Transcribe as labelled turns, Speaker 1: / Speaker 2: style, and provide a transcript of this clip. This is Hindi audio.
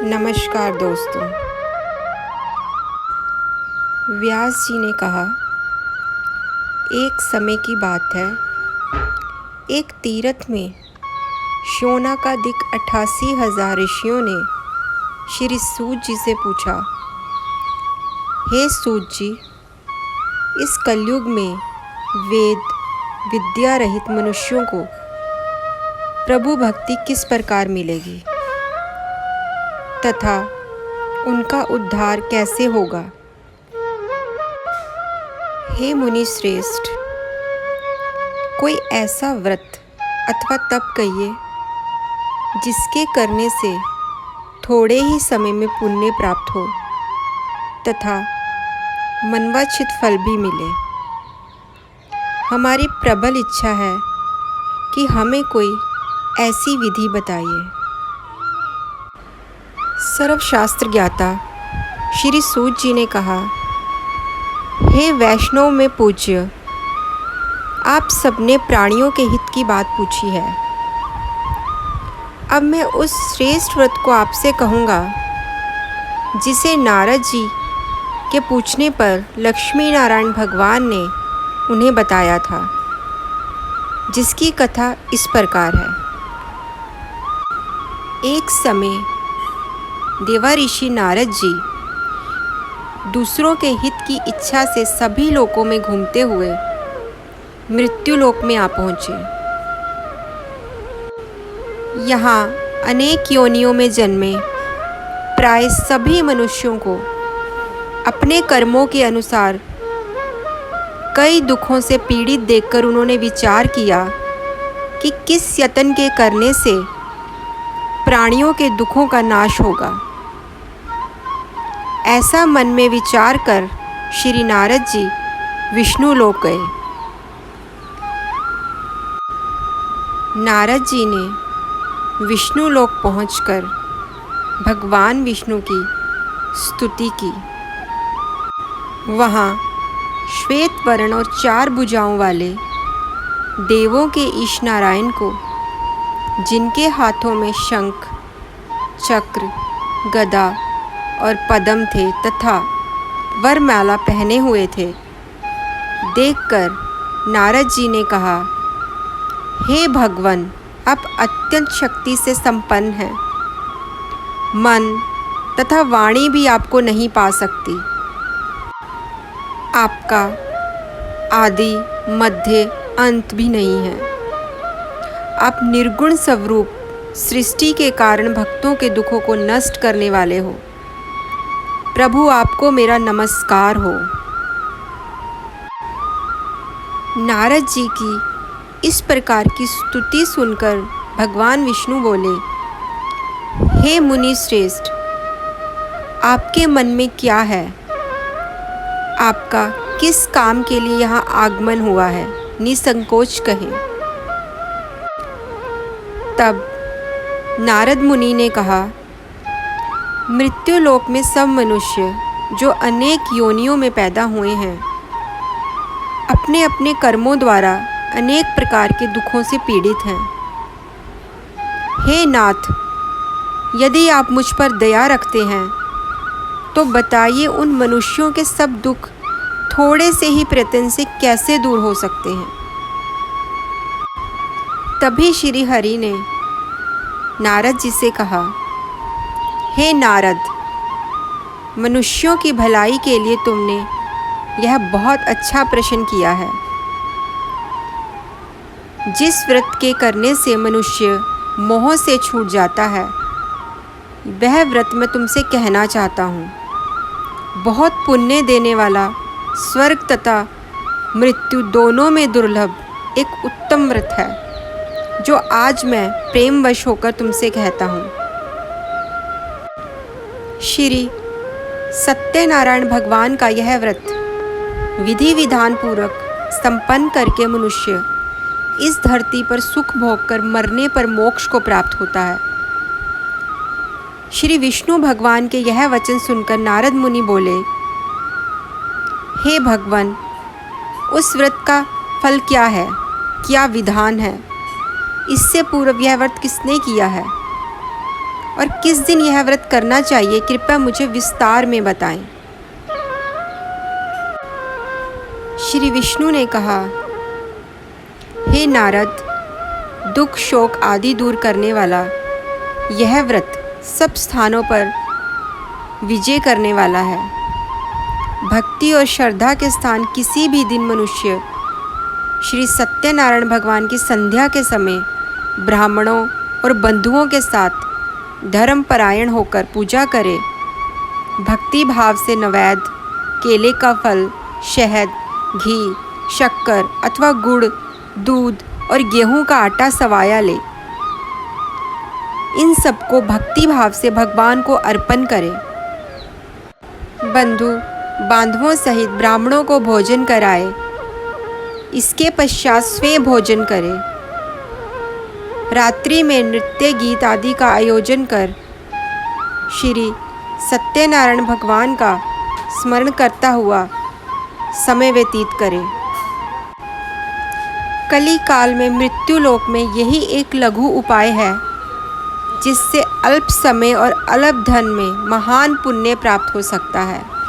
Speaker 1: नमस्कार दोस्तों। व्यास जी ने कहा, एक समय की बात है, एक तीर्थ में शौनकादिक 88,000 ऋषियों ने श्री सूत जी से पूछा, हे सूत जी, इस कलयुग में वेद विद्या रहित मनुष्यों को प्रभु भक्ति किस प्रकार मिलेगी तथा उनका उद्धार कैसे होगा। हे मुनि श्रेष्ठ, कोई ऐसा व्रत अथवा तप कहिए जिसके करने से थोड़े ही समय में पुण्य प्राप्त हो तथा मनवांछित फल भी मिले। हमारी प्रबल इच्छा है कि हमें कोई ऐसी विधि बताइए। सर्वशास्त्र ज्ञाता श्री सूत जी ने कहा, हे वैष्णव में पूज्य, आप सबने प्राणियों के हित की बात पूछी है। अब मैं उस श्रेष्ठ व्रत को आपसे कहूँगा जिसे नारद जी के पूछने पर लक्ष्मी नारायण भगवान ने उन्हें बताया था, जिसकी कथा इस प्रकार है। एक समय देवर्षि नारद जी दूसरों के हित की इच्छा से सभी लोकों में घूमते हुए मृत्युलोक में आ पहुँचे। यहाँ अनेक योनियों में जन्मे प्राय सभी मनुष्यों को अपने कर्मों के अनुसार कई दुखों से पीड़ित देखकर उन्होंने विचार किया कि किस यत्न के करने से प्राणियों के दुखों का नाश होगा। ऐसा मन में विचार कर श्री नारद जी विष्णु लोक गए। नारद जी ने विष्णु लोक पहुंचकर भगवान विष्णु की स्तुति की। वहाँ श्वेत वर्ण और 4 भुजाओं वाले देवों के ईश नारायण को, जिनके हाथों में शंख, चक्र, गदा और पद्म थे तथा वरमाला पहने हुए थे, देखकर नारद जी ने कहा, हे भगवान, आप अत्यंत शक्ति से संपन्न हैं। मन तथा वाणी भी आपको नहीं पा सकती। आपका आदि मध्य अंत भी नहीं है। आप निर्गुण स्वरूप सृष्टि के कारण भक्तों के दुखों को नष्ट करने वाले हो। प्रभु, आपको मेरा नमस्कार हो। नारद जी की इस प्रकार की स्तुति सुनकर भगवान विष्णु बोले, हे मुनि श्रेष्ठ, आपके मन में क्या है? आपका किस काम के लिए यहाँ आगमन हुआ है? निसंकोच कहें। तब नारद मुनि ने कहा, मृत्युलोक में सब मनुष्य जो अनेक योनियों में पैदा हुए हैं, अपने अपने कर्मों द्वारा अनेक प्रकार के दुखों से पीड़ित हैं। हे नाथ, यदि आप मुझ पर दया रखते हैं तो बताइए, उन मनुष्यों के सब दुख थोड़े से ही प्रयत्न से कैसे दूर हो सकते हैं। तभी श्री हरि ने नारद जी से कहा, हे नारद, मनुष्यों की भलाई के लिए तुमने यह बहुत अच्छा प्रश्न किया है। जिस व्रत के करने से मनुष्य मोह से छूट जाता है, वह व्रत मैं तुमसे कहना चाहता हूँ। बहुत पुण्य देने वाला, स्वर्ग तथा मृत्यु दोनों में दुर्लभ एक उत्तम व्रत है, जो आज मैं प्रेमवश होकर तुमसे कहता हूँ। श्री सत्यनारायण भगवान का यह व्रत विधि विधान पूर्वक संपन्न करके मनुष्य इस धरती पर सुख भोग कर मरने पर मोक्ष को प्राप्त होता है। श्री विष्णु भगवान के यह वचन सुनकर नारद मुनि बोले, हे भगवान, उस व्रत का फल क्या है? क्या विधान है? इससे पूर्व यह व्रत किसने किया है और किस दिन यह व्रत करना चाहिए, कृपया मुझे विस्तार में बताएं। श्री विष्णु ने कहा, हे नारद, दुख शोक आदि दूर करने वाला यह व्रत सब स्थानों पर विजय करने वाला है। भक्ति और श्रद्धा के स्थान किसी भी दिन मनुष्य श्री सत्यनारायण भगवान की संध्या के समय ब्राह्मणों और बंधुओं के साथ धर्मपरायण होकर पूजा करे, भक्ति भाव से नैवेद्य, केले का फल, शहद, घी, शक्कर अथवा गुड़, दूध और गेहूं का आटा सवाया ले। इन सबको भक्ति भाव से भगवान को अर्पण करे। बंधु बांधवों सहित ब्राह्मणों को भोजन कराए। इसके पश्चात स्वयं भोजन करे। रात्रि में नृत्य गीत आदि का आयोजन कर श्री सत्यनारायण भगवान का स्मरण करता हुआ समय व्यतीत करे। कली काल में मृत्यु लोक में यही एक लघु उपाय है जिससे अल्प समय और अल्प धन में महान पुण्य प्राप्त हो सकता है।